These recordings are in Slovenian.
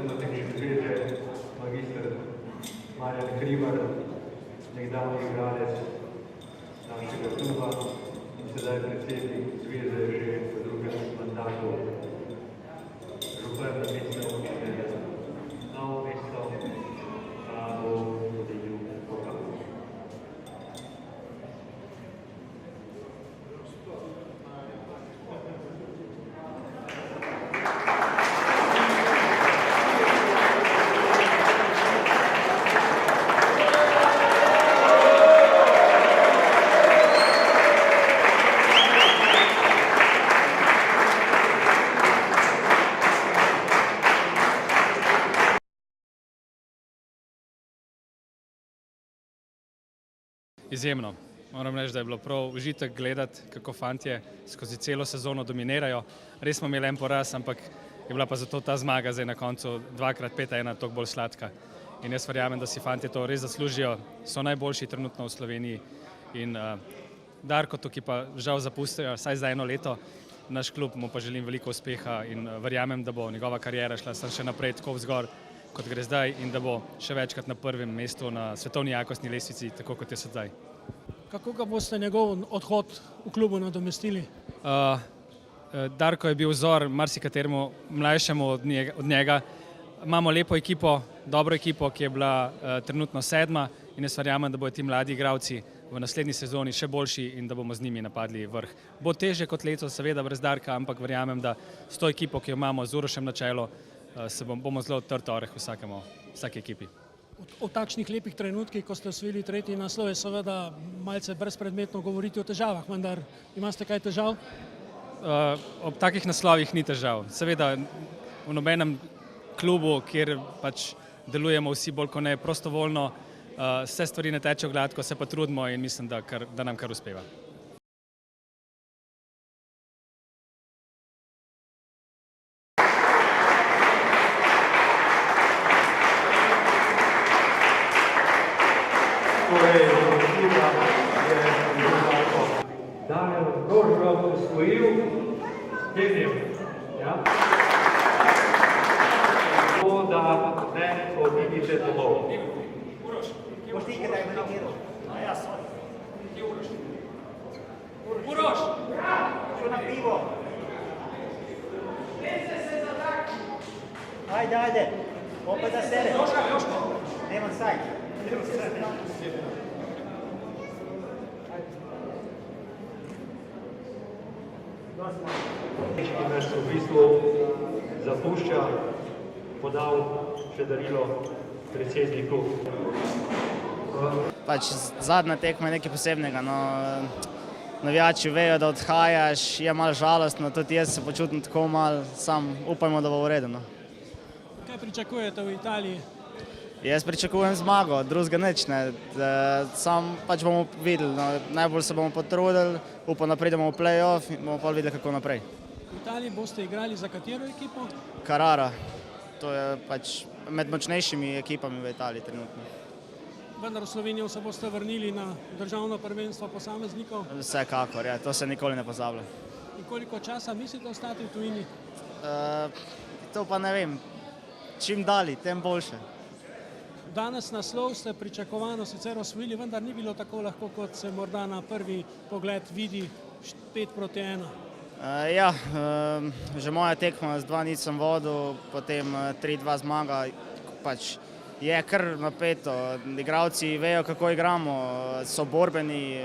Tehnične zveze, magister Marjan Hribar, nekdanji igralec našega kluba in sedaj predsednik zveze že v drugem mandatu. Župan mestne občine Novo mesto bo podelil pokal. Izjemno. Moram reči, da je bilo prav užitek gledati, kako fantje skozi celo sezono dominirajo. Res smo imeli en poraz, ampak je bila pa zato ta zmaga zdaj na koncu 2x5-1 toliko bolj sladka. In jaz verjamem, da si fantje to res zaslužijo, so najboljši trenutno v Sloveniji. In Darko tukaj pa žal zapustijo, vsaj za eno leto. Naš klub mu pa želim veliko uspeha in verjamem, da bo njegova kariera šla še naprej tako vzgor, kot gre zdaj, in da bo še večkrat na prvem mestu na svetovni jakostni lestvici, tako kot je sedaj. Kako ga boste njegov odhod v klubu nadomestili? Darko je bil vzor marsikateremu mlajšemu od njega. Imamo lepo ekipo, dobro ekipo, ki je bila trenutno 7. in jaz verjamem, da bodo ti mladi igralci v naslednji sezoni še boljši in da bomo z njimi napadli vrh. Bo težje kot letos, seveda brez Darka, ampak verjamem, da s to ekipo, ki jo imamo z Urošem na čelu, bomo zelo trd oreh vsaki ekipi. O takšnih lepih trenutkih, ko ste osvojili 3. naslov, je seveda malce brezpredmetno govoriti o težavah, vendar imate kaj težav? Ob takih naslovih ni težav. Seveda v nobenem klubu, kjer pač delujemo vsi bolj kot ne prostovoljno, vse stvari ne tečejo gladko, se pa trudimo in mislim, da nam kar uspeva. Daniel Rožrov osvojil Denim. Tako da ne odidite domov. Boš ti, kdaj me nagiral? Ja, sorry. Ti Uroš. Uroš! Šel na pivo. Ajde. Opet da sere. Joška. Nemam sajt. Ki nas v bistvu zapušča, podal še darilo predsedniku. Zadnja tekma je nekaj posebnega. Navijači vejo, da odhajaš, je malo žalostno, tudi jaz se počutim tako malo, sam upajmo, da bo v redu. Kaj pričakujete v Italiji? Jaz pričakujem zmago, drugega nič ne. Sam pač bomo videli, najbolj se bomo potrudili, upam, da pridemo v play-off in bomo pa videli, kako naprej. V Italiji boste igrali za katero ekipo? Carrara, to je pač med močnejšimi ekipami v Italiji trenutno. Vendar v Slovenijo se boste vrnili na državno prvenstvo posameznikov? Vsekakor, ja, to se nikoli ne pozablja. In koliko časa mislite ostati v tujini? To pa ne vem, čim dalje, tem boljše. Danes naslov ste pričakovano sicer osvojili, vendar ni bilo tako lahko, kot se morda na prvi pogled vidi 5-1. Ja, že moja tekma z 2-0 sem vodil, potem 3-2 zmaga, pač je kar napeto. Igralci vejo, kako igramo, so borbeni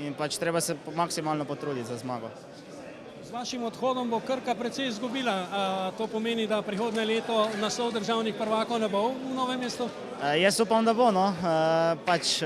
in pač treba se maksimalno potruditi za zmago. Z vašim odhodom bo Krka precej izgubila. To pomeni, da prihodnje leto naslov državnih prvakov ne bo v Novem mestu? Jaz upam, da bo, pač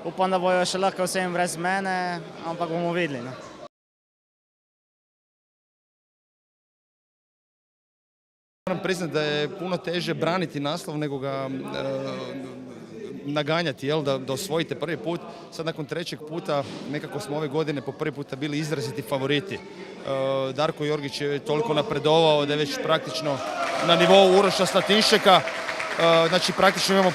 upam, da bojo še lahko vsem brez mene, ampak bomo videli. Moram priznati da je puno teže braniti naslov nego ga naganjati, da osvojite prvi put. Sad nakon 3. puta nekako smo ove godine po prvi puta bili izraziti favoriti. Darko Jorgić je toliko napredovao da je već praktično na nivou Uroša Slatinšeka. Znači praktično imamo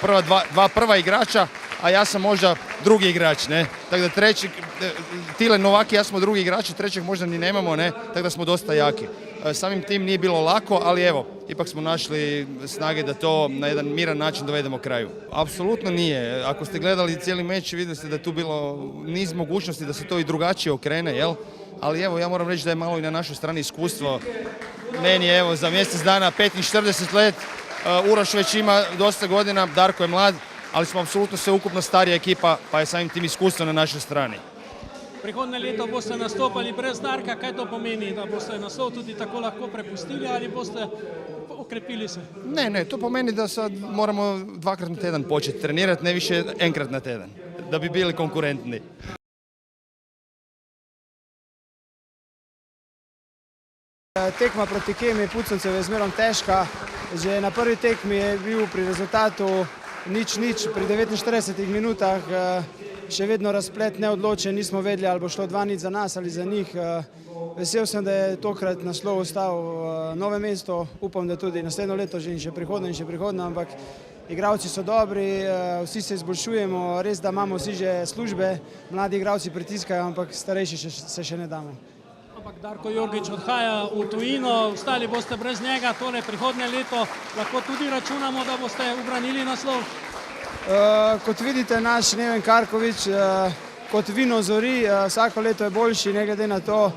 dva prva igrača, a ja sam možda drugi igrač, ne. Tako da treći, Tile Novak i ja smo drugi igrači, trećeg možda ni nemamo, ne. Tako da smo dosta jaki. Samim tim nije bilo lako, ali evo, ipak smo našli snage da to na jedan miran način dovedemo kraju. Apsolutno nije. Ako ste gledali cijeli meč, vidjeli ste da je tu bilo niz mogućnosti da se to i drugačije okrene, jel? Ali evo, ja moram reći da je malo i na našoj strani iskustvo. Meni je evo za mjesec dana 45 let, Uroš već ima dosta godina, Darko je mlad, ali smo apsolutno sve ukupno starija ekipa, pa je samim tim iskustvo na našoj strani. Prihodnje leto boste nastopali brez Darka, kaj to pomeni, da boste naslov tudi tako lahko prepustili ali boste okrepili se? Ne, to pomeni da sad moramo 2 na tjedan početi trenirati, ne više 1 na tjedan, da bi bili konkurentni. Tekma proti Kemi Puconcev je zmerom težka. Že na prvi tekmi je bil pri rezultatu 0-0, pri 49 minutah še vedno razplet neodločen, nismo vedeli, ali bo šlo 2-0 za nas ali za njih. Vesel sem, da je tokrat naslov ostal Novo mesto, upam, da tudi naslednjo leto že in še prihodno, ampak igralci so dobri, vsi se izboljšujemo, res da imamo vsi že službe, mladi igralci pritiskajo, ampak starejši se še ne damo. Ampak Darko Jorgič odhaja v tujino, ostali boste brez njega, torej prihodnje leto lahko tudi računamo, da boste ubranili naslov. Kot vidite, naš Neven Karković kot vino zori, vsako leto je boljši, ne glede na to,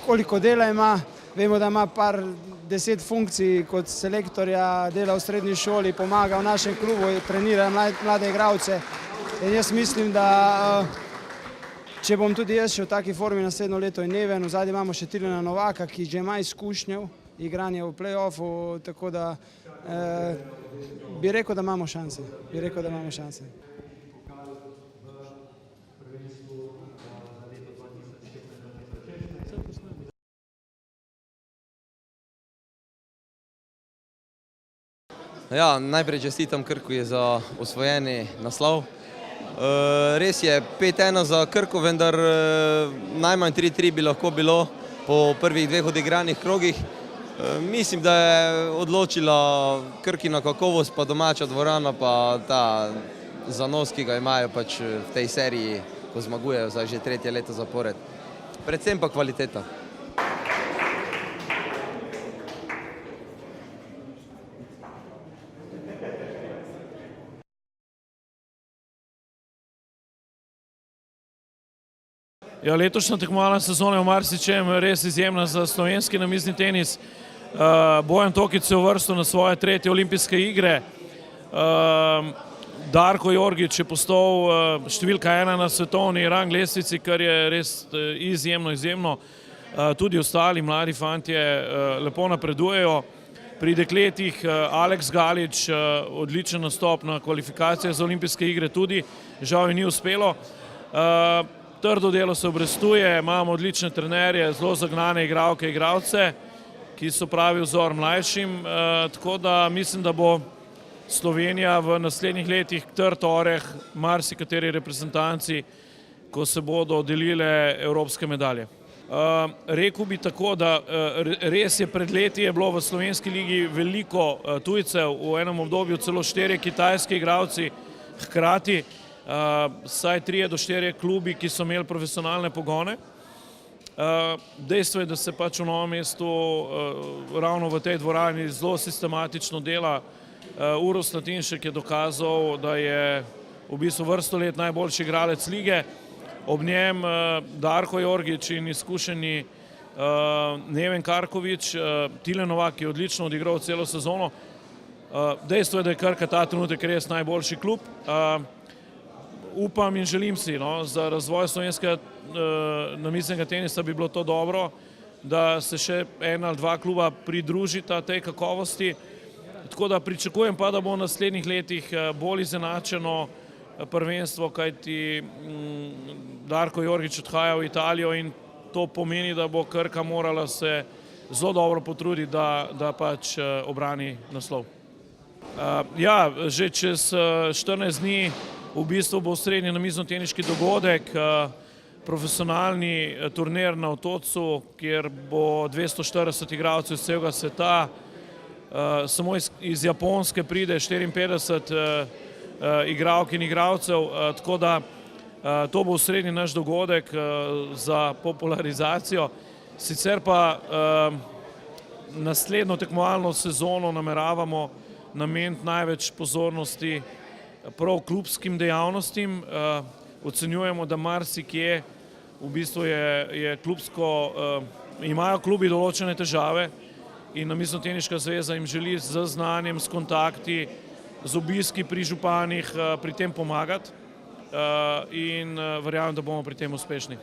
koliko dela ima. Vemo, da ima par 10 funkcij kot selektorja, dela v srednji šoli, pomaga v našem klubu, trenira mlade igralce. In jaz mislim, da če bom tudi jaz še v taki formi naslednjo leto in Neven, v zadnji imamo še Tilena Novaka, ki že ima izkušnje igranja v play-offu, tako da bi rekel, da imamo šanse. Ja, najprej čestitam Krku za osvojeni naslov. Res je 5-1 za Krko, vendar najmanj 3-3 bi lahko bilo po prvih 2 odigranih krogih. Mislim, da je odločila Krkina kakovost, pa domača dvorana, pa ta zanos, ki ga imajo pač v tej seriji, ko zmagujejo za že 3. leto zapored. Predvsem pa kvaliteta. Ja, letošnja tekmovalna sezona je v marsičem res izjemna za slovenski namizni tenis. Bojan Tokić se je uvrstil na svoje 3. olimpijske igre. Darko Jorgič je postal številka 1 na svetovni rang lestvici, kar je res izjemno. Tudi ostali mladi fantje lepo napredujejo. Pri dekletih Aleks Galič, odličen nastop na kvalifikacijah za olimpijske igre tudi, žal ji ni uspelo. Trdo delo se obrestuje, imamo odlične trenerje, zelo zagnane igralke, igralce, ki so pravi vzor mlajšim, tako da mislim, da bo Slovenija v naslednjih letih trd oreh marsikateri reprezentanci, ko se bodo delile evropske medalje. Rekel bi tako, da res je pred leti je bilo v slovenski ligi veliko tujcev, v enem obdobju celo 4 kitajski igralci hkrati, vsaj 3 do 4 klubi, ki so imeli profesionalne pogone. Dejstvo je, da se pač v Novem mestu ravno v tej dvorani zelo sistematično dela. Uroš Slatinšek je dokazal, da je v bistvu vrsto let najboljši igralec lige. Ob njem Darko Jorgič in izkušeni Neven Karković, Tilen Novak je odlično odigral celo sezono. Dejstvo je, da je Krka ta trenutek res najboljši klub. Upam in želim si, za razvoj slovenskega namiznega tenisa bi bilo to dobro, da se še 1 ali 2 kluba pridružita tej kakovosti. Tako da pričakujem pa, da bo v naslednjih letih bolj izenačeno prvenstvo, kajti Darko Jorgič odhaja v Italijo in to pomeni, da bo Krka morala se zelo dobro potruditi, da pač obrani naslov. Ja, že čez 14 dni v bistvu bo osrednji namizno-teniški dogodek, profesionalni turnir na Otocu, kjer bo 240 igralcev iz celega sveta. Samo iz Japonske pride 54 igralk in igralcev, tako da to bo osrednji naš dogodek za popularizacijo. Sicer pa naslednjo tekmovalno sezono nameravamo nameniti največ pozornosti prav klubskim dejavnostim. Ocenjujemo, da marsikje v bistvu je klubsko, imajo klubi določene težave in Namiznoteniška zveza jim želi z znanjem, s kontakti, z obiski pri županih pri tem pomagati in verjamem, da bomo pri tem uspešni.